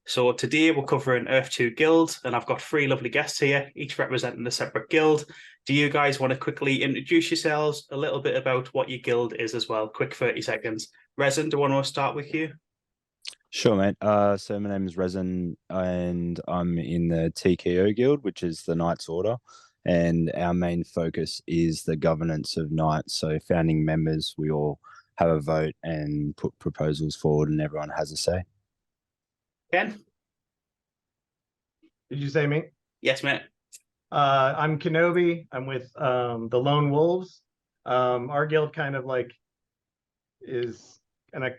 So today we're covering Earth 2 Guild, and I've got three lovely guests here, each representing a separate guild. Do you guys want to quickly introduce yourselves, a little bit about what your guild is as well? Quick 30 seconds. Resin, do I want to start with you? Sure, mate. So my name is Resin, and I'm in the TKO Guild, which is the Knights Order, and our main focus is the governance of Knights. So founding members, we all have a vote and put proposals forward, and everyone has a say. Ken? Did you say me? Yes, mate. I'm KenOhBee. I'm with the Lone Wolves. Our guild kind of like is an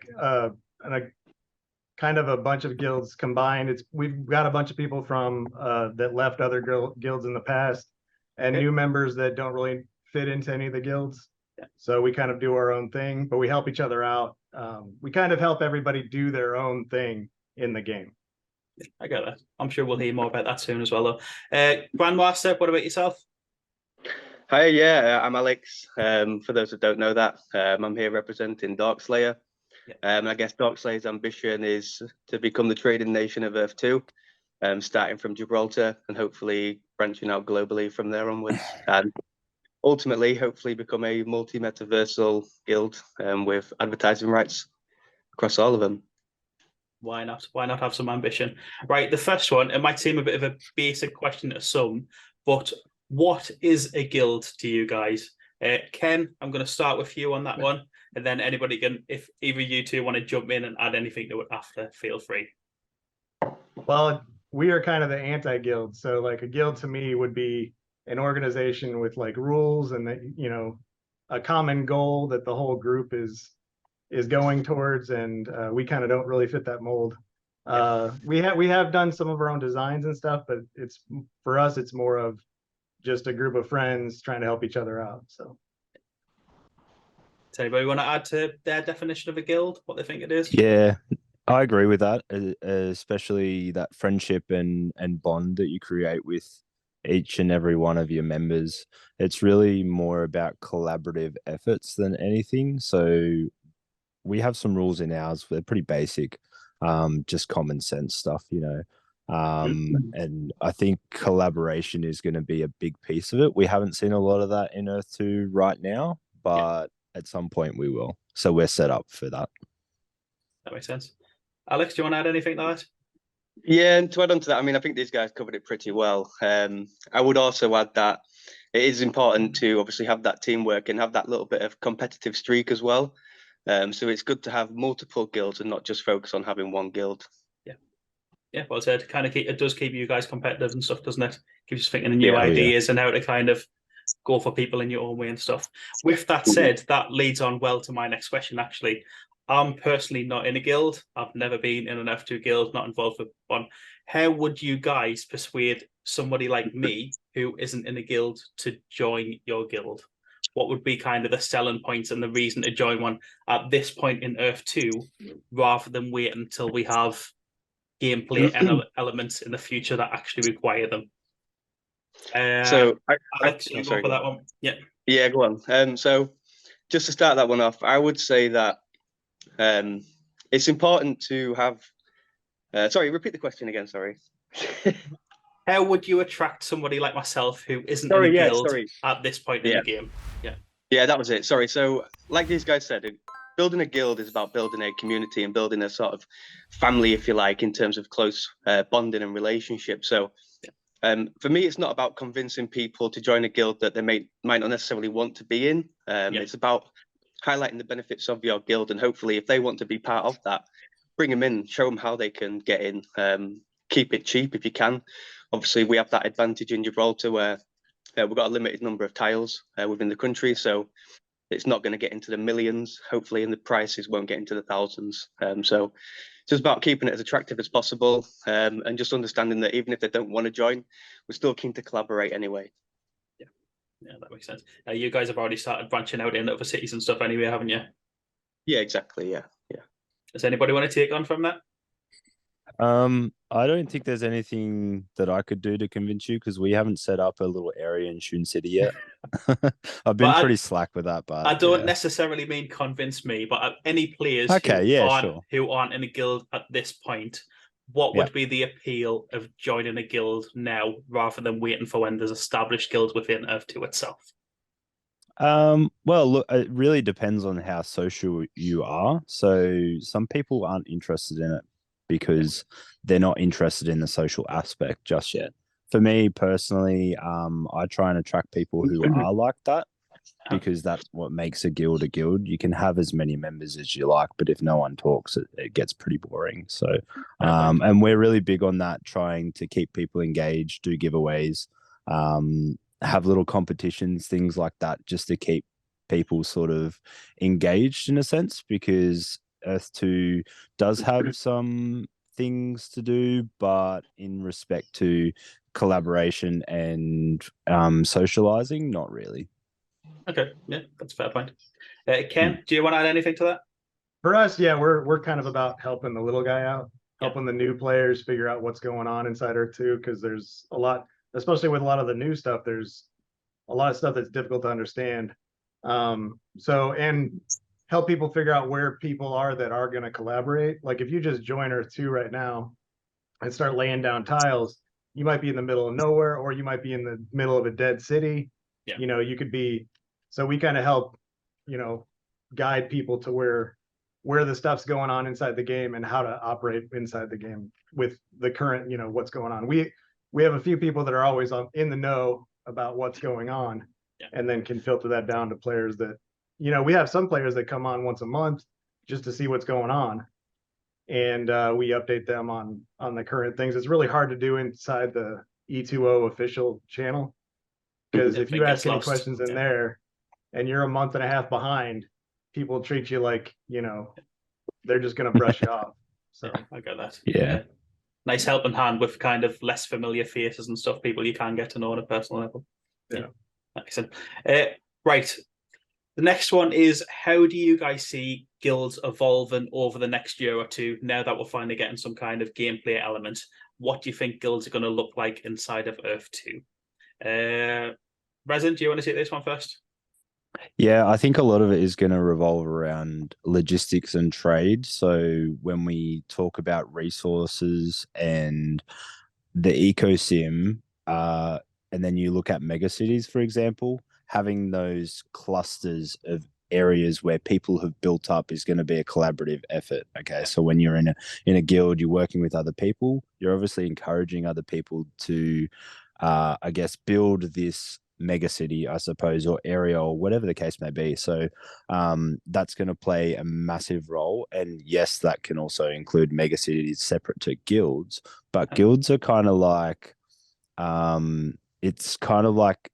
kind of a bunch of guilds combined. We've got a bunch of people from that left other guilds in the past, and new members that don't really fit into any of the guilds. Yeah. So we kind of do our own thing, but we help each other out. We kind of help everybody do their own thing in the game. I get that. I'm sure we'll hear more about that soon as well, though. Grandmaster, what about yourself? Hi, yeah, I'm Alex. For those that don't know that, I'm here representing Dorkslayer. Yeah. I guess Dorkslayer's ambition is to become the trading nation of Earth 2, starting from Gibraltar and hopefully branching out globally from there onwards. And ultimately, hopefully become a multi-metaversal guild with advertising rights across all of them. Why not? Why not have some ambition? Right, the first one, it might seem a bit of a basic question to some, but what is a guild to you guys? Ken, I'm going to start with you on that one, and then anybody can, if either you two want to jump in and add anything to it after, feel free. Well, we are kind of the anti-guild. So like a guild to me would be an organization with like rules and, a common goal that the whole group is going towards, and we kind of don't really fit that mold. We have done some of our own designs and stuff, but for us it's more of just a group of friends trying to help each other out. So does anybody want to add to their definition of a guild, what they think it is? Yeah, I agree with that, especially that friendship and bond that you create with each and every one of your members. It's really more about collaborative efforts than anything. So we have some rules in ours. They're pretty basic, just common sense stuff, and I think collaboration is going to be a big piece of it. We haven't seen a lot of that in Earth 2 right now, but at some point we will. So we're set up for that. That makes sense. Alex, do you want to add anything to that? Yeah, and to add on to that, I mean, I think these guys covered it pretty well. I would also add that it is important to obviously have that teamwork and have that little bit of competitive streak as well. So it's good to have multiple guilds and not just focus on having one guild. Yeah, well said. It does keep you guys competitive and stuff, doesn't it? Keeps you thinking of new ideas and how to kind of go for people in your own way and stuff. With that said, that leads on well to my next question, actually. I'm personally not in a guild. I've never been in an F2 guild, not involved with one. How would you guys persuade somebody like me who isn't in a guild to join your guild? What would be kind of the selling points and the reason to join one at this point in Earth 2 rather than wait until we have gameplay elements in the future that actually require them? So Alex, you go for that one. Yeah, go on. So just to start that one off, I would say that it's important to have sorry, repeat the question again. Sorry. How would you attract somebody like myself who isn't in a guild at this point in the game? Yeah, that was it. Sorry. So like these guys said, building a guild is about building a community and building a sort of family, if you like, in terms of close bonding and relationship. So for me, it's not about convincing people to join a guild that they might not necessarily want to be in. It's about highlighting the benefits of your guild, and hopefully if they want to be part of that, bring them in, show them how they can get in, keep it cheap if you can. Obviously we have that advantage in Gibraltar where we've got a limited number of tiles within the country, so it's not going to get into the millions hopefully, and the prices won't get into the thousands. So it's just about keeping it as attractive as possible, and just understanding that even if they don't want to join, we're still keen to collaborate anyway. Yeah, that makes sense. You guys have already started branching out in other cities and stuff anyway, haven't you? Yeah, exactly. Yeah. Does anybody want to take on from that? I don't think there's anything that I could do to convince you, because we haven't set up a little area in Shun City yet. I've been pretty slack with that, but I don't necessarily mean convince me, but any players who aren't in a guild at this point, what would be the appeal of joining a guild now rather than waiting for when there's established guilds within Earth 2 itself? Well, look, it really depends on how social you are. So some people aren't interested in it because they're not interested in the social aspect just yet. For me personally, I try and attract people who are like that, because that's what makes a guild a guild. You can have as many members as you like, but if no one talks, it gets pretty boring. So, and we're really big on that, trying to keep people engaged, do giveaways, have little competitions, things like that, just to keep people sort of engaged in a sense, because Earth 2 does have some things to do, but in respect to collaboration and socializing, not really. Okay, yeah, that's a fair point. Ken, do you want to add anything to that? For us, yeah, we're kind of about helping the little guy out, helping the new players figure out what's going on inside Earth 2, because there's a lot, especially with a lot of the new stuff, there's a lot of stuff that's difficult to understand. So, and help people figure out where people are that are going to collaborate. Like if you just join Earth 2 right now and start laying down tiles, you might be in the middle of nowhere, or you might be in the middle of a dead city. Yeah. You know, you could be, so we kind of help, you know, guide people to where the stuff's going on inside the game and how to operate inside the game with the current, you know, what's going on. We have a few people that are always in the know about what's going on, and then can filter that down to players that, you know, we have some players that come on once a month just to see what's going on, and we update them on the current things. It's really hard to do inside the E2O official channel, because if you ask any questions in there and you're a month and a half behind, people treat you like, you know, they're just going to brush you off. So I get that. Yeah. Nice helping hand with kind of less familiar faces and stuff, people you can get to know on a personal level. Yeah. Excellent. Right. The next one is, how do you guys see guilds evolving over the next year or two, now that we're finally getting some kind of gameplay element? What do you think guilds are going to look like inside of Earth 2? Resin, do you want to take this one first? Yeah, I think a lot of it is going to revolve around logistics and trade. So when we talk about resources and the ecosim, and then you look at megacities, for example, having those clusters of areas where people have built up is going to be a collaborative effort. Okay, so when you're in a guild, you're working with other people, you're obviously encouraging other people to, I guess, build this mega city, I suppose, or area, or whatever the case may be. So that's going to play a massive role. And yes, that can also include mega cities separate to guilds, but guilds are kind of like, it's kind of like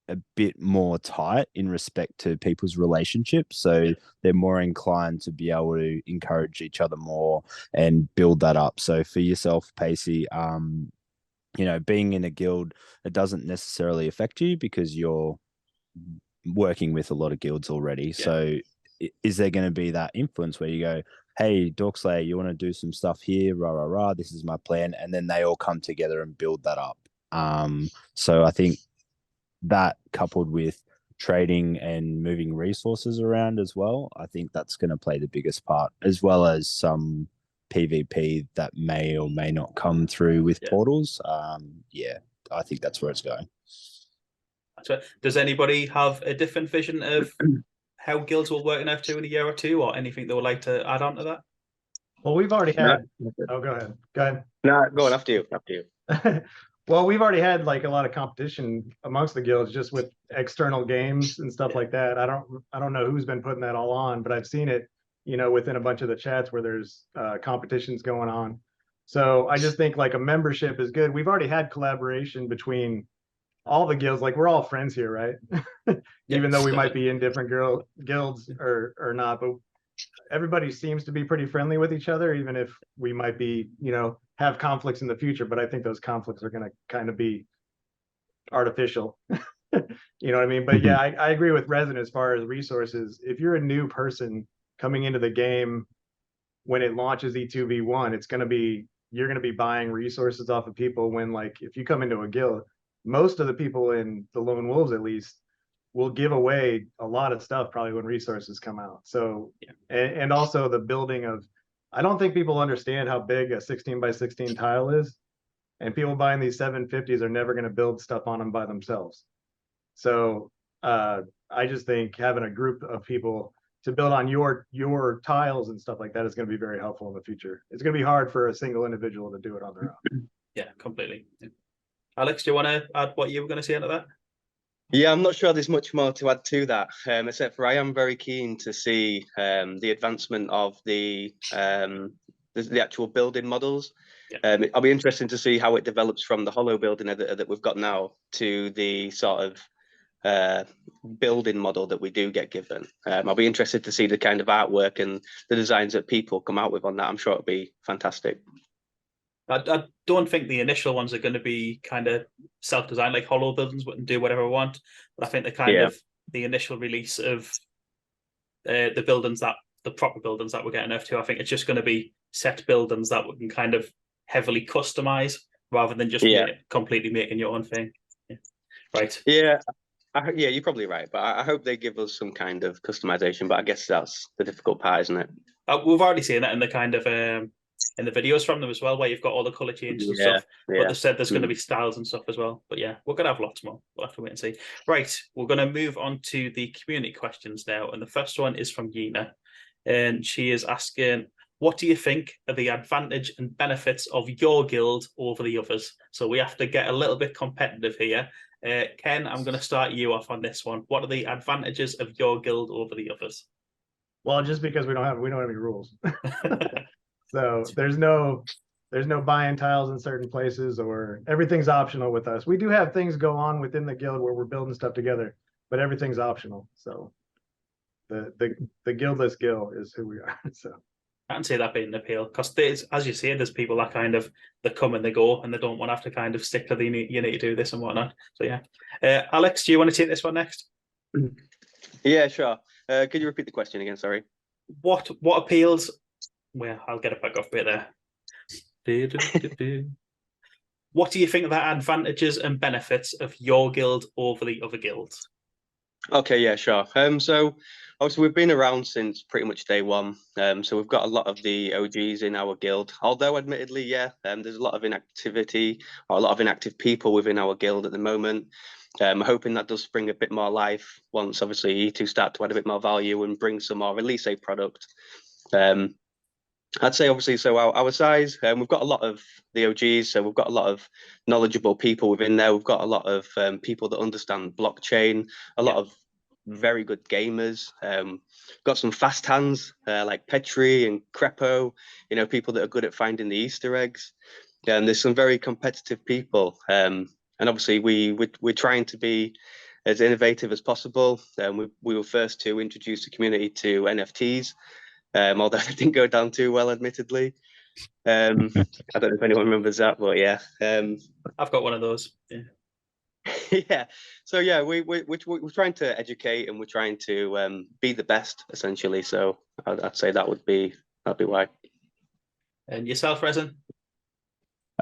a bit more tight in respect to people's relationships. So they're more inclined to be able to encourage each other more and build that up. So for yourself, Pacey, you know, being in a guild, it doesn't necessarily affect you because you're working with a lot of guilds already. Yeah. So is there going to be that influence where you go, hey, Dorkslayer, you want to do some stuff here, rah, rah, rah, this is my plan. And then they all come together and build that up. So I think that, coupled with trading and moving resources around as well, I think that's going to play the biggest part, as well as some PvP that may or may not come through with portals. Yeah, I think that's where it's going. That's right. Does anybody have a different vision of how guilds will work in F2 in a year or two, or anything they would like to add on to that? Well, we've already had. Oh, go ahead. Go ahead. No, go on, after you. After you. Well, we've already had like a lot of competition amongst the guilds just with external games and stuff like that. I don't know who's been putting that all on, but I've seen it, you know, within a bunch of the chats where there's competitions going on. So I just think like a membership is good. We've already had collaboration between all the guilds. Like we're all friends here, right? Even though we might be in different guilds or not, but everybody seems to be pretty friendly with each other, even if we might be, you know, have conflicts in the future. But I think those conflicts are going to kind of be artificial. You know what I mean? But yeah, I agree with Resin as far as resources. If you're a new person coming into the game when it launches E2v1, you're going to be buying resources off of people. When, like, if you come into a guild, most of the people in the Lone Wolves at least will give away a lot of stuff probably when resources come out. So and also the building of I don't think people understand how big a 16 by 16 tile is, and people buying these 750s are never going to build stuff on them by themselves. So I just think having a group of people to build on your tiles and stuff like that is going to be very helpful in the future. It's going to be hard for a single individual to do it on their own. Yeah, completely. Yeah. Alex, do you want to add what you were going to say into that? Yeah, I'm not sure there's much more to add to that, except for I am very keen to see the advancement of the actual building models. Yeah. I'll be interested to see how it develops from the hollow building editor that we've got now to the sort of building model that we do get given. I'll be interested to see the kind of artwork and the designs that people come out with on that. I'm sure it'll be fantastic. I don't think the initial ones are going to be kind of self-designed, like hollow buildings wouldn't do whatever we want. But I think the initial release of the buildings, that the proper buildings that we're getting F2, I think it's just going to be set buildings that we can kind of heavily customize rather than just completely making your own thing. Yeah. Right. Yeah. Yeah, you're probably right, but I hope they give us some kind of customization. But I guess that's the difficult part, isn't it? We've already seen that in the kind of in the videos from them as well, where you've got all the color changes and stuff. But they said there's going to be styles and stuff as well. But yeah, we're going to have lots more. We'll have to wait and see. Right, we're going to move on to the community questions now, and the first one is from Yina, and she is asking, what do you think are the advantage and benefits of your guild over the others? So we have to get a little bit competitive here. Ken, I'm going to start you off on this one. What are the advantages of your guild over the others? Well, just because we don't have any rules. So there's no buying tiles in certain places, or everything's optional with us. We do have things go on within the guild where we're building stuff together, but everything's optional. So the guildless guild is who we are. So I can see that being an appeal, because as you say, there's people that kind of that come and they go, and they don't want to have to kind of stick to the you need to do this and whatnot. So yeah, Alex, do you want to take this one next? Yeah, sure. Could you repeat the question again? Sorry. What appeals? Well, I'll get it back off bit there. What do you think are the advantages and benefits of your guild over the other guilds? Okay, yeah, sure. So obviously we've been around since pretty much day one. So we've got a lot of the OGs in our guild. Although admittedly, there's a lot of inactivity or a lot of inactive people within our guild at the moment. I'm hoping that does bring a bit more life once obviously E2 start to add a bit more value and bring some more release a product. I'd say obviously, so our size, we've got a lot of the OGs, so we've got a lot of knowledgeable people within there. We've got a lot of people that understand blockchain, a lot of very good gamers. Got some fast hands like Petri and Crepo, people that are good at finding the Easter eggs. And there's some very competitive people. And obviously we're trying to be as innovative as possible. We were first to introduce the community to NFTs. Although it didn't go down too well, admittedly. I don't know if anyone remembers that, but yeah. I've got one of those. Yeah. Yeah. So yeah, we're trying to educate, and we're trying to be the best, essentially. So I'd say that'd be why. And yourself, Resin?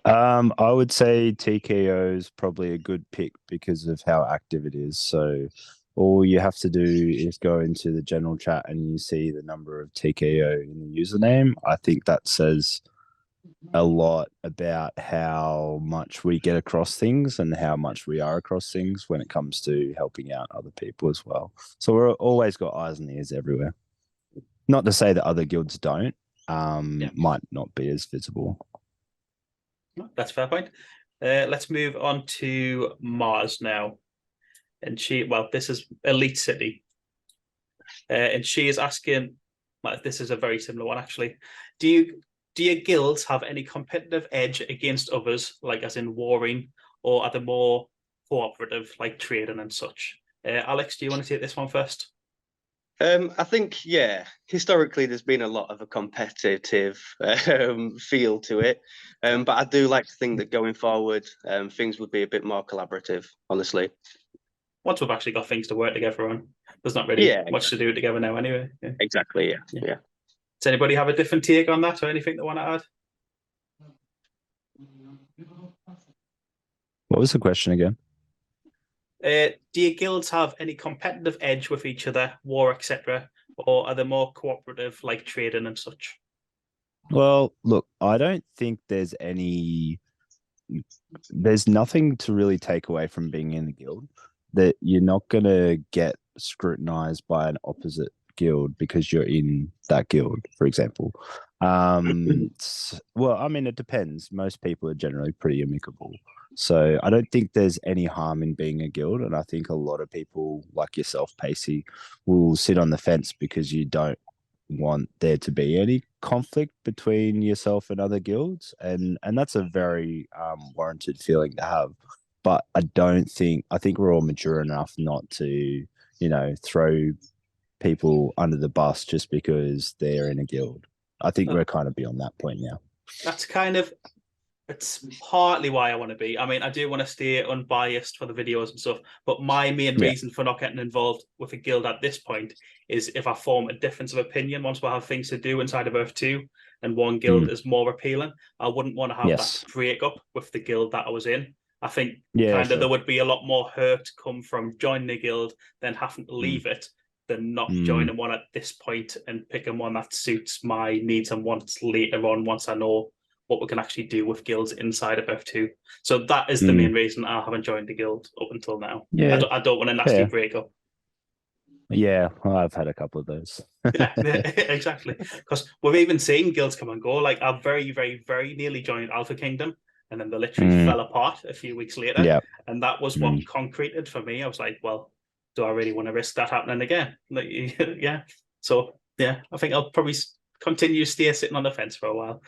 I would say TKO is probably a good pick because of how active it is. So all you have to do is go into the general chat and you see the number of TKO in the username. I think that says a lot about how much we get across things and how much we are across things when it comes to helping out other people as well. So we're always got eyes and ears everywhere. Not to say that other guilds don't, might not be as visible. That's a fair point. Let's move on to Mars now. And this is Elite City. And she is asking, this is a very similar one actually. Do your guilds have any competitive edge against others, like as in warring, or are they more cooperative, like trading and such? Alex, do you want to take this one first? I think, historically there's been a lot of a competitive feel to it. But I do like to think that going forward, things would be a bit more collaborative, honestly. Once we've actually got things to work together on, there's not really much to do together now anyway. Yeah. Exactly, yeah. Does anybody have a different take on that or anything they want to add? What was the question again? Do your guilds have any competitive edge with each other, war, etc., or are they more cooperative, like trading and such? Well, look, I don't think there's nothing to really take away from being in a guild, that you're not going to get scrutinized by an opposite guild because you're in that guild, for example. Well, I mean, it depends. Most people are generally pretty amicable. So I don't think there's any harm in being a guild. And I think a lot of people like yourself, Pacey, will sit on the fence because you don't want there to be any conflict between yourself and other guilds, and that's a very warranted feeling to have. But I think we're all mature enough not to, throw people under the bus just because they're in a guild. I think we're kind of beyond that point now. That's kind of, it's partly why I want to be. I mean, I do want to stay unbiased for the videos and stuff, but my main reason for not getting involved with a guild at this point is if I form a difference of opinion once we have things to do inside of Earth 2 and one guild is more appealing, I wouldn't want to have that breakup with the guild that I was in. I think there would be a lot more hurt come from joining the guild than having to leave it than not joining one at this point and picking one that suits my needs and wants later on once I know what we can actually do with guilds inside of F2. So that is the main reason I haven't joined the guild up until now. Yeah. I don't want a nasty breakup. Yeah, well, I've had a couple of those. Yeah, exactly. Because we've even seen guilds come and go. Like I very, very, very nearly joined Alpha Kingdom, and then they literally fell apart a few weeks later. Yeah. And that was what concreted for me. I was like, well, do I really want to risk that happening again? Like, yeah. So yeah, I think I'll probably continue stay sitting on the fence for a while.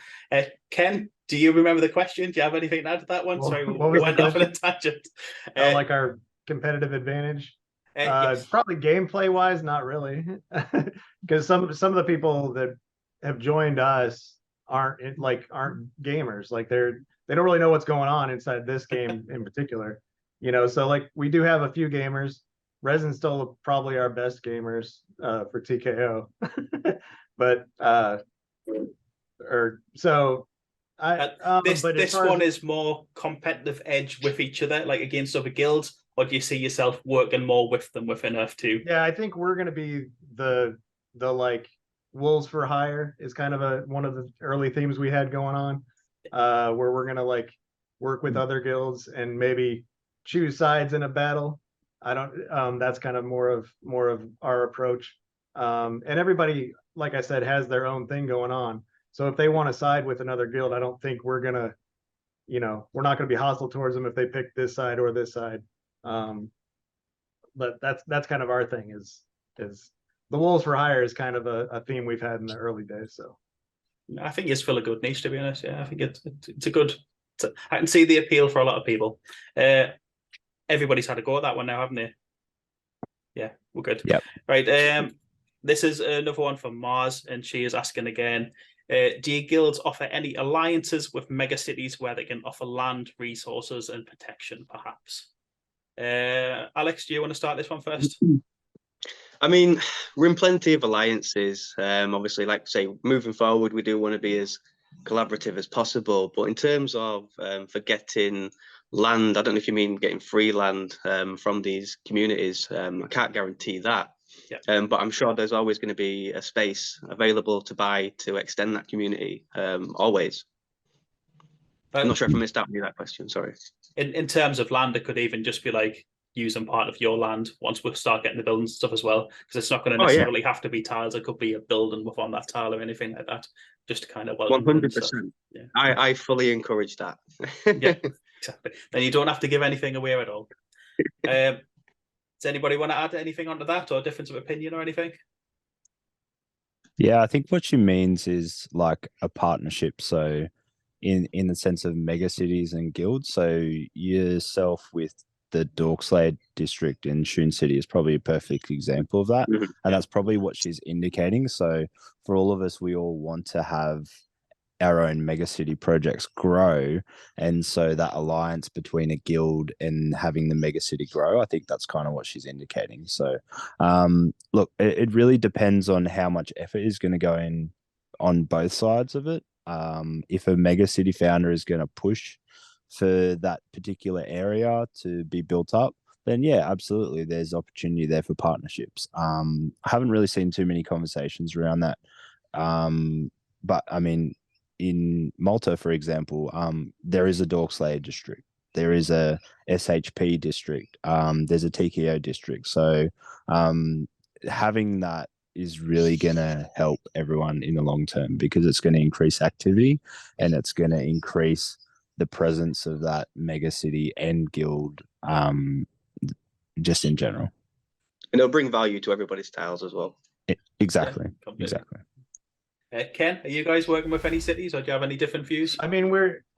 Ken, do you remember the question? Do you have anything to add to that one? Sorry, we went off on a tangent. Like our competitive advantage. Yes. Probably gameplay wise, not really, because some of the people that have joined us aren't gamers. Like they don't really know what's going on inside this game in particular. So like we do have a few gamers. Resin's still probably our best gamers for TKO, but this one is more competitive edge with each other, like against other guilds, or do you see yourself working more with them within Earth 2? Yeah, I think we're going to be the like wolves for hire is kind of one of the early themes we had going on, where we're going to like work with other guilds and maybe choose sides in a battle. I don't. That's kind of more of our approach. And everybody, like I said, has their own thing going on. So if they want to side with another guild, I don't think we're gonna, we're not gonna be hostile towards them if they pick this side or this side. But that's kind of our thing is the wolves for hire is kind of a theme we've had in the early days. So I think it's still a good niche, to be honest. Yeah, I think it's a good. I can see the appeal for a lot of people. Everybody's had a go at that one now, haven't they? Yeah, we're good. Yep. Right. This is another one from Mars, and she is asking again, do your guilds offer any alliances with megacities where they can offer land, resources, and protection, perhaps? Alex, do you want to start this one first? I mean, we're in plenty of alliances. Obviously, like I say, moving forward, we do want to be as collaborative as possible. But in terms of for getting land, I don't know if you mean getting free land from these communities. I can't guarantee that. Yeah. But I'm sure there's always going to be a space available to buy to extend that community, always. I'm not sure if I missed out on that question, sorry. In terms of land, it could even just be like using part of your land once we start getting the building stuff as well, because it's not going to necessarily have to be tiles. It could be a building within that tile or anything like that, just to kind of 100%. Yeah. I fully encourage that. Yeah, exactly. Then you don't have to give anything away at all. Does anybody want to add anything onto that, or difference of opinion or anything? Yeah, I think what she means is like a partnership. So in the sense of mega cities and guilds. So yourself with the Dorkslayer district in Shun City is probably a perfect example of that. And that's probably what she's indicating. So for all of us, we all want to have our own megacity projects grow, and so that alliance between a guild and having the megacity grow, I think that's kind of what she's indicating. So look, it really depends on how much effort is going to go in on both sides of it. If a megacity founder is going to push for that particular area to be built up, then yeah, absolutely, there's opportunity there for partnerships. I haven't really seen too many conversations around that, but I mean, in Malta, for example, there is a Dorkslayer district. There is a SHP district. There's a TKO district. So having that is really going to help everyone in the long term, because it's going to increase activity and it's going to increase the presence of that mega city and guild, just in general. And it'll bring value to everybody's tiles as well. Exactly. Yeah, exactly. Ken, are you guys working with any cities, or do you have any different views? I mean,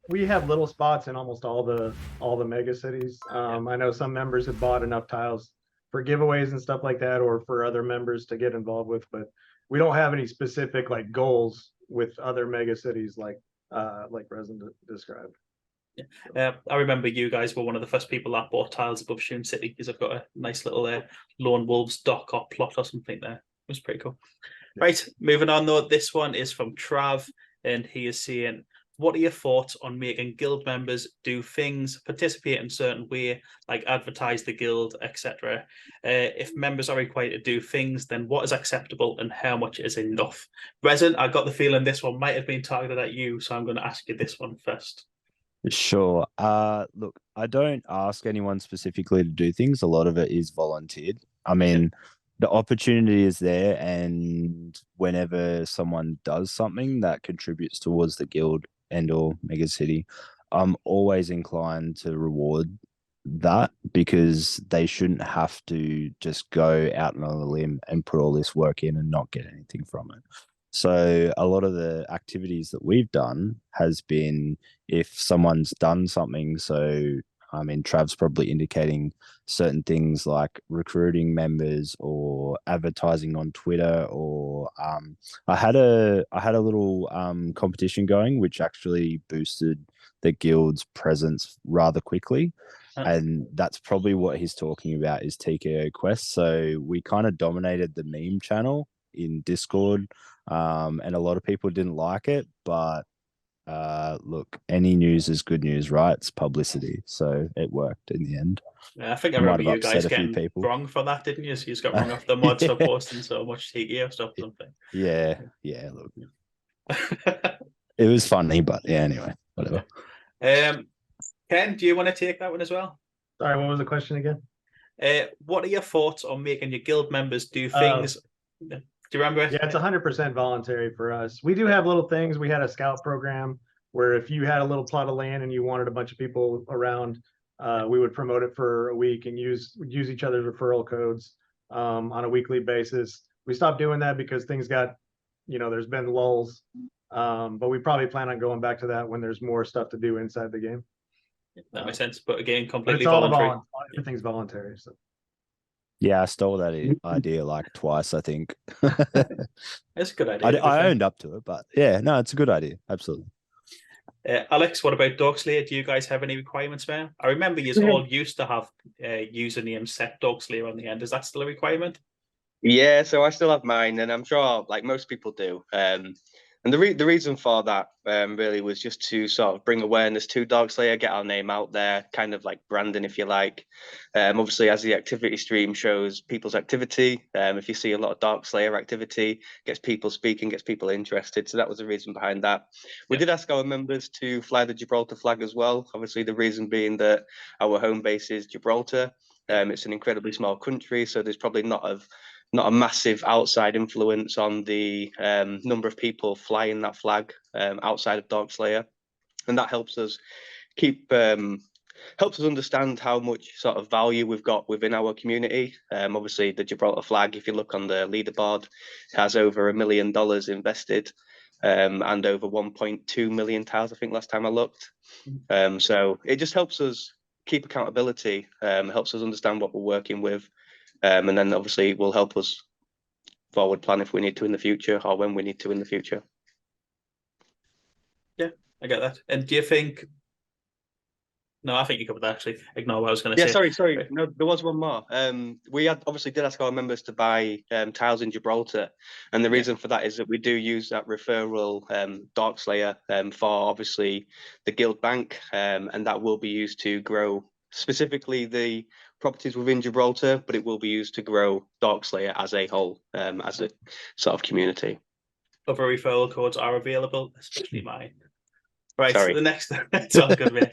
we have little spots in almost all the mega cities. I know some members have bought enough tiles for giveaways and stuff like that, or for other members to get involved with, but we don't have any specific like goals with other mega cities like Resin described. Yeah. I remember you guys were one of the first people that bought tiles above Shun City, because I've got a nice little Lone Wolves dock or plot or something there. It was pretty cool. Yeah. Right, moving on though, this one is from Trav, and he is saying, what are your thoughts on making guild members do things, participate in a certain way, like advertise the guild, etc.? If members are required to do things, then what is acceptable and how much is enough? Resin, I got the feeling this one might have been targeted at you, so I'm going to ask you this one first. Sure. Look, I don't ask anyone specifically to do things. A lot of it is volunteered. I mean, the opportunity is there, and whenever someone does something that contributes towards the guild and or mega city, I'm always inclined to reward that, because they shouldn't have to just go out on a limb and put all this work in and not get anything from it. So a lot of the activities that we've done has been, if someone's done something, so I mean, Trav's probably indicating certain things like recruiting members or advertising on Twitter, or I had a little competition going, which actually boosted the guild's presence rather quickly. And that's probably what he's talking about, is TKO quests. So we kind of dominated the meme channel in Discord, and a lot of people didn't like it, but look, any news is good news, right? It's publicity, so it worked in the end. Yeah, I think I remember you guys getting wrong for that, didn't you? So you just got wrong off the mods for posting so much TKO stuff or something. Yeah, look. It was funny, but yeah, anyway, whatever. Ken, do you want to take that one as well? Sorry, what was the question again? What are your thoughts on making your guild members do things? Do you remember? Yeah, it's 100% voluntary for us. We do have little things. We had a scout program where if you had a little plot of land and you wanted a bunch of people around, we would promote it for a week and use each other's referral codes on a weekly basis. We stopped doing that because things got, there's been lulls, but we probably plan on going back to that when there's more stuff to do inside the game. That makes sense, but again, completely it's all voluntary. Everything's voluntary. So. Yeah, I stole that idea like twice, I think. It's a good idea. I owned up to it, but yeah, no, it's a good idea. Absolutely. Alex, what about Dorkslayer? Do you guys have any requirements there? I remember you all used to have username set Dorkslayer on the end. Is that still a requirement? Yeah, so I still have mine, and I'm sure like most people do. And the reason for that really was just to sort of bring awareness to Dorkslayer, get our name out there, kind of like branding, if you like. Obviously, as the activity stream shows people's activity, if you see a lot of Dorkslayer activity, gets people speaking, gets people interested. So that was the reason behind that. We did ask our members to fly the Gibraltar flag as well. Obviously, the reason being that our home base is Gibraltar. It's an incredibly small country, so there's probably not a massive outside influence on the number of people flying that flag outside of Dorkslayer, and that helps us understand how much sort of value we've got within our community. Obviously, the Gibraltar flag, if you look on the leaderboard, has over $1 million invested and over 1.2 million tiles, I think last time I looked. So it just helps us keep accountability, helps us understand what we're working with. And then obviously it will help us forward plan if we need to in the future, or when we need to in the future. Yeah, I get that. And do you think? No, I think you covered that. Actually, ignore what I was going to say. Yeah, sorry. No, there was one more. We obviously did ask our members to buy tiles in Gibraltar, and the reason for that is that we do use that referral Dorkslayer for obviously the guild bank, and that will be used to grow specifically the properties within Gibraltar, but it will be used to grow Dorkslayer as a whole, as a sort of community. Other referral codes are available, especially mine. Right, Sorry. the next it's all good, mate.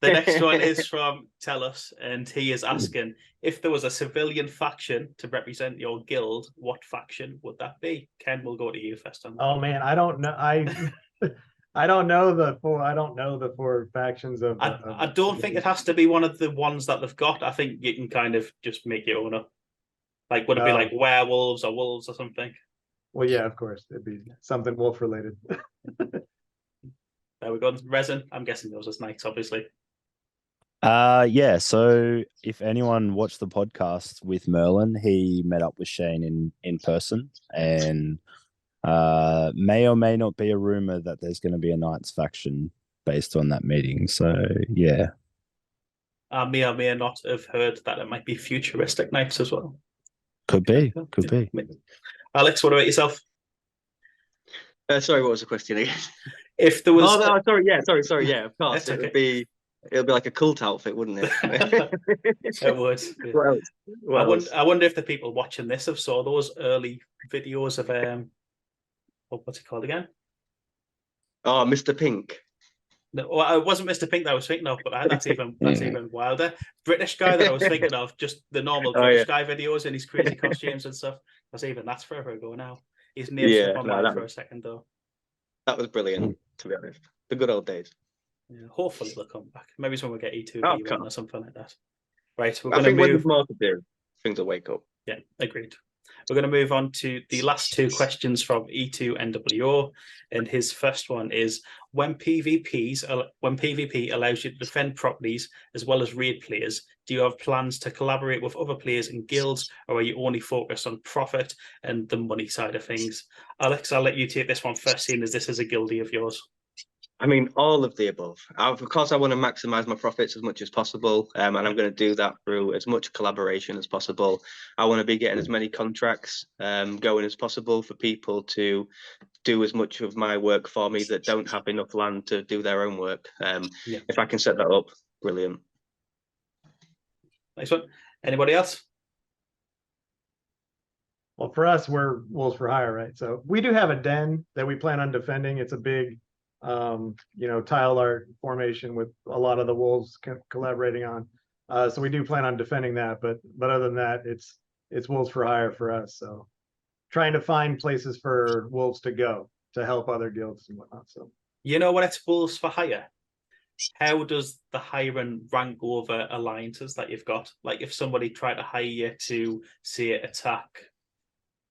The next one is from Tellus, and he is asking if there was a civilian faction to represent your guild, what faction would that be? Ken, we'll go to you first on that. Oh man, I don't know. I don't know the four factions of. I don't think it has to be one of the ones that they've got. I think you can kind of just make your own up. Like, would it be like werewolves or wolves or something? Well, yeah, of course, it'd be something wolf related. There we go. Resin, I'm guessing those are knights, obviously. Yeah, so if anyone watched the podcast with Merlin, he met up with Shane in person, and may or may not be a rumor that there's going to be a Knights faction based on that meeting. So yeah, I may or may not have heard that it might be futuristic knights as well. could be. Alex, what about yourself? Sorry, what was the question again? If there was, sorry, yeah, of course, That's it'll be like a cult outfit, wouldn't it? it would. What else? I wonder if the people watching this have saw those early videos of what's it called again? Oh, Mr. Pink. No, well, it wasn't Mr. Pink that I was thinking of, but that's even wilder. British guy that I was thinking of, just the normal British guy videos in his crazy costumes and stuff. That's forever ago now. His name slipped my mind for a second though. That was brilliant, to be honest. The good old days. Yeah, hopefully they'll come back. Maybe it's when we get E2 or something like that. Right, we're I going think to when move. the market do, things will wake up. Yeah, agreed. We're going to move on to the last two questions from E2NWO, and his first one is: when PvP allows you to defend properties as well as raid players, do you have plans to collaborate with other players in guilds, or are you only focused on profit and the money side of things? Alex, I'll let you take this one first, seeing as this is a guildie of yours. I mean, all of the above. Of course, I want to maximize my profits as much as possible, and I'm going to do that through as much collaboration as possible. I want to be getting as many contracts going as possible for people to do as much of my work for me that don't have enough land to do their own work. If I can set that up, brilliant. Nice one. Anybody else? Well, for us, we're wolves for hire, right? So we do have a den that we plan on defending. It's a big tile art formation with a lot of the wolves collaborating on. So we do plan on defending that, but other than that, it's wolves for hire for us. So trying to find places for wolves to go to help other guilds and whatnot. So you know what, it's wolves for hire. How does the hiring rank over alliances that you've got? Like if somebody tried to hire you to say attack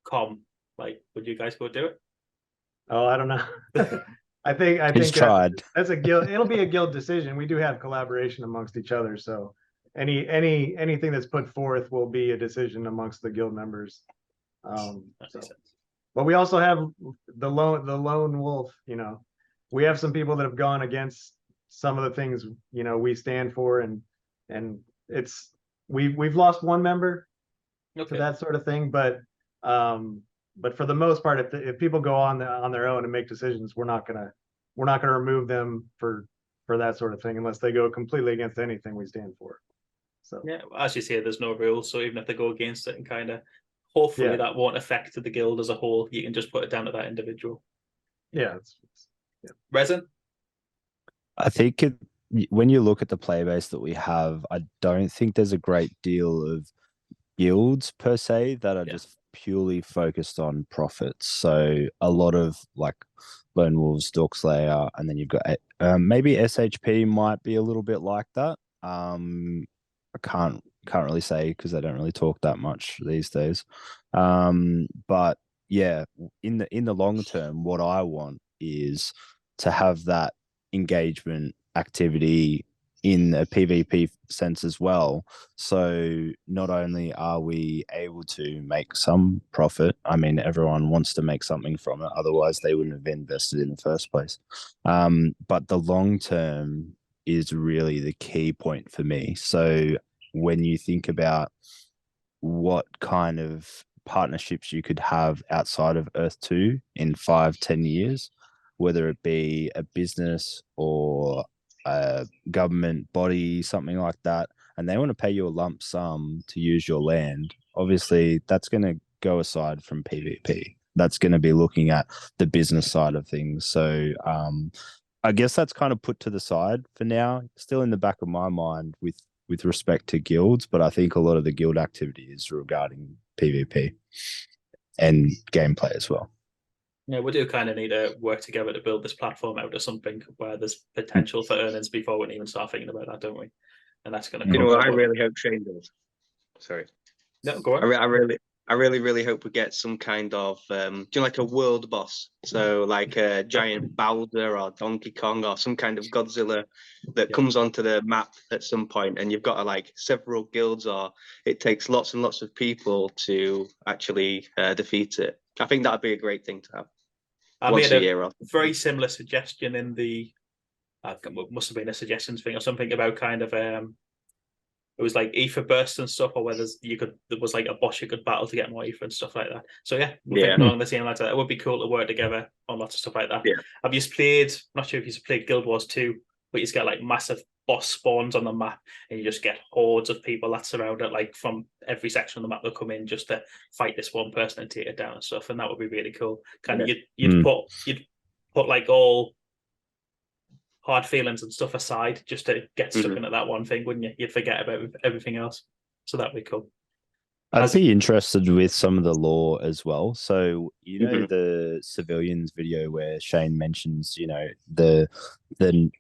Com, like would you guys go do it? Oh, I don't know. I think that's a guild. It'll be a guild decision. We do have collaboration amongst each other, so anything that's put forth will be a decision amongst the guild members. But we also have the lone wolf. We have some people that have gone against some of the things we stand for, and we've lost one member to that sort of thing, but for the most part, if people go on their own and make decisions, we're not gonna remove them for that sort of thing unless they go completely against anything we stand for. So yeah, as you say, there's no rules, so even if they go against it and kind of hopefully that won't affect the guild as a whole, you can just put it down to that individual. Yeah. Resin? I think when you look at the player base that we have, I don't think there's a great deal of guilds per se that are just purely focused on profits. So a lot of like Lone Wolves, Dorkslayer, and then you've got maybe SHP might be a little bit like that. I can't really say because they don't really talk that much these days. But yeah, in the long term, what I want is to have that engagement activity in a PvP sense as well. So not only are we able to make some profit, I mean, everyone wants to make something from it, otherwise they wouldn't have invested in the first place. But the long term is really the key point for me. So when you think about what kind of partnerships you could have outside of Earth 2 in 5-10 years, whether it be a business or a government body, something like that, and they want to pay you a lump sum to use your land, obviously that's going to go aside from PvP. that's going to be looking at the business side of things. So I guess that's kind of put to the side for now, still in the back of my mind with respect to guilds, but I think a lot of the guild activity is regarding PvP and gameplay as well. Yeah, we do kind of need to work together to build this platform out or something where there's potential for earnings before we can even start thinking about that, don't we? And that's going to come. I really hope Shane does. Sorry. No, go on. I really hope we get some kind of like a world boss, so like a giant Bowser or Donkey Kong or some kind of Godzilla that comes onto the map at some point, and you've got like several guilds, or it takes lots and lots of people to actually defeat it. I think that'd be a great thing to have. I made a very similar suggestion in the, must have been a suggestions thing or something about kind of it was like ether bursts and stuff, or whether there was like a boss you could battle to get more ether and stuff like that. So yeah, we're thinking along the same lines. It would be cool to work together on lots of stuff like that. Yeah. Have you played? I'm not sure if you've played Guild Wars 2, but you just get like massive boss spawns on the map, and you just get hordes of people that surround it, like from every section of the map that come in just to fight this one person and take it down and stuff. And that would be really cool. Kind of you'd put like all hard feelings and stuff aside just to get stuck into that one thing, wouldn't you? You'd forget about everything else. So that'd be cool. I'd be interested with some of the lore as well. So, you know, the civilians video where Shane mentions, you know, the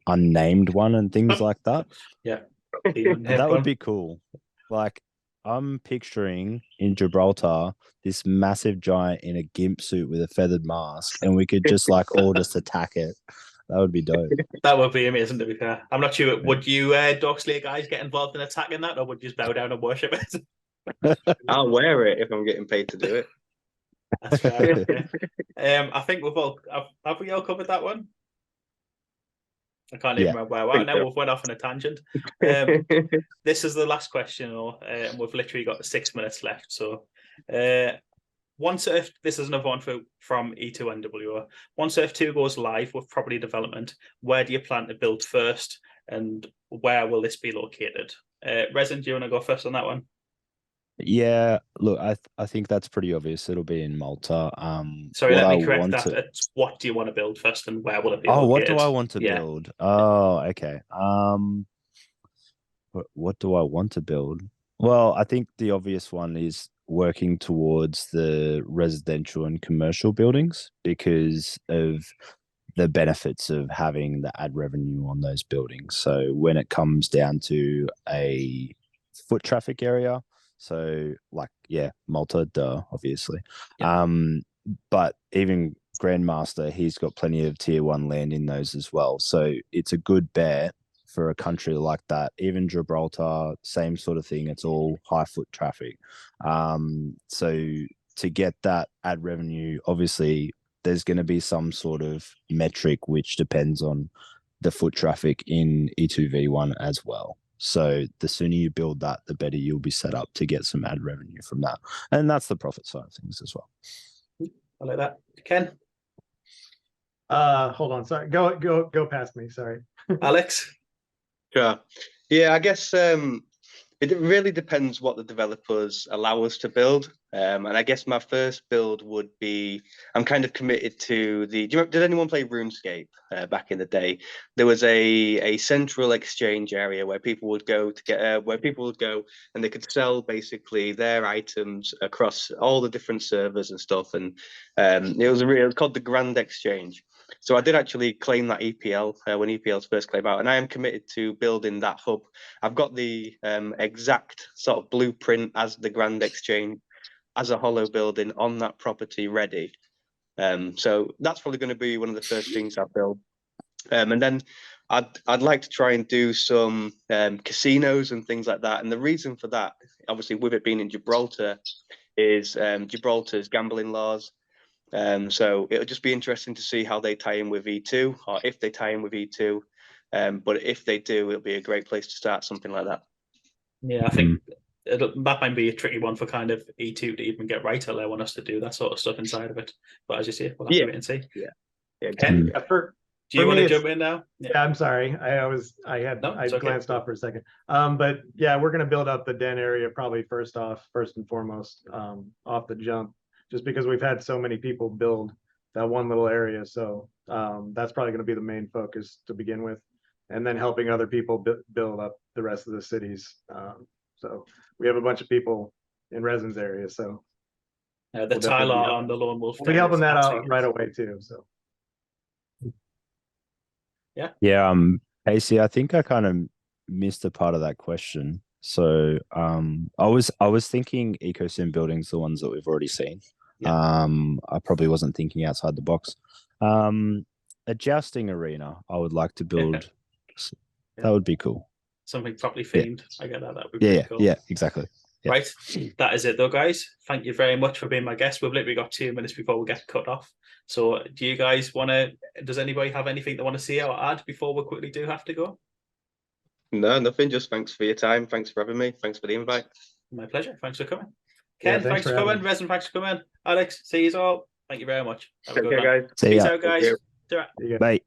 unnamed one and things like that. Yeah. That would be cool. Like, I'm picturing in Gibraltar this massive giant in a gimp suit with a feathered mask, and we could just like all just attack it. That would be dope. That would be amazing, to be fair. I'm not sure. Would you, Dorkslayer guys, get involved in attacking that, or would you just bow down and worship it? I'll wear it if I'm getting paid to do it. That's fair. Yeah. I think have we all covered that one? I can't even remember where we are now. We've went off on a tangent. This is the last question, and we've literally got 6 minutes left. So, once Earth, this is another one from E2NWO. Once Earth 2 goes live with property development, where do you plan to build first, and where will this be located? Resin, do you want to go first on that one? Yeah, look, I think that's pretty obvious. It'll be in Malta. Sorry, let me correct that. It's what do you want to build first, and where will it be located? What do I want to build? Oh, okay. What do I want to build? Well, I think the obvious one is working towards the residential and commercial buildings because of the benefits of having the ad revenue on those buildings. So when it comes down to a foot traffic area, so like, Malta, obviously. Yeah. But even Grandmaster, he's got plenty of tier 1 land in those as well. So it's a good bet for a country like that. Even Gibraltar, same sort of thing. It's all high foot traffic. So to get that ad revenue, obviously there's going to be some sort of metric which depends on the foot traffic in E2v1 as well. So the sooner you build that, the better you'll be set up to get some ad revenue from that. And that's the profit side of things as well. I like that. Ken? Hold on. Sorry. Go past me. Sorry. Alex? Sure. Yeah, I guess it really depends what the developers allow us to build. And I guess my first build would be, I'm kind of committed to did anyone play RuneScape back in the day? There was a central exchange area where people would go to get, and they could sell basically their items across all the different servers and stuff. And it was called the Grand Exchange. So I did actually claim that EPL when EPLs first came out, and I am committed to building that hub. I've got the exact sort of blueprint as the Grand Exchange, as a hollow building on that property ready. So that's probably going to be one of the first things I build. And then I'd like to try and do some casinos and things like that. And the reason for that, obviously with it being in Gibraltar, is Gibraltar's gambling laws. So it'll just be interesting to see how they tie in with E2, or if they tie in with E2. But if they do, it'll be a great place to start something like that. Yeah, I think that might be a tricky one for kind of E2 to even get right to allow us to do that sort of stuff inside of it. But as you say, we'll have to wait and see. Yeah. Ken, do you want to jump in now? Yeah, I'm sorry. I glanced off for a second. But yeah, we're gonna build up the den area probably first and foremost, off the jump. just because we've had so many people build that one little area. So that's probably going to be the main focus to begin with, and then helping other people build up the rest of the cities. So we have a bunch of people in Resin's area, so The We'll tile definitely be art helping. on the Lone Wolf. we'll be Den helping is that absolutely out right away too. So Yeah, Casey, I think I kind of missed a part of that question. So I was thinking ecosystem buildings, the ones that we've already seen. Yeah. I probably wasn't thinking outside the box. A jousting arena I would like to build. That would be cool. Something properly Yeah. themed. I get that. That would be Yeah, pretty cool. yeah, exactly. Yeah. Right. That is it though, guys. Thank you very much for being my guest. We've literally got 2 minutes before we get cut off. So do you guys want to, does anybody have anything they want to see or add before we quickly do have to go? No, nothing. Just thanks for your time. Thanks for having me. Thanks for the invite. My pleasure. Thanks for coming. Yeah, Ken, thanks thanks for for having coming. me. Resin, thanks for coming. Alex, see you all. Thank you very much. Have a Take good care, one. guys. See Peace ya. out, guys. Thank you. Ta-ra. yeah. Bye.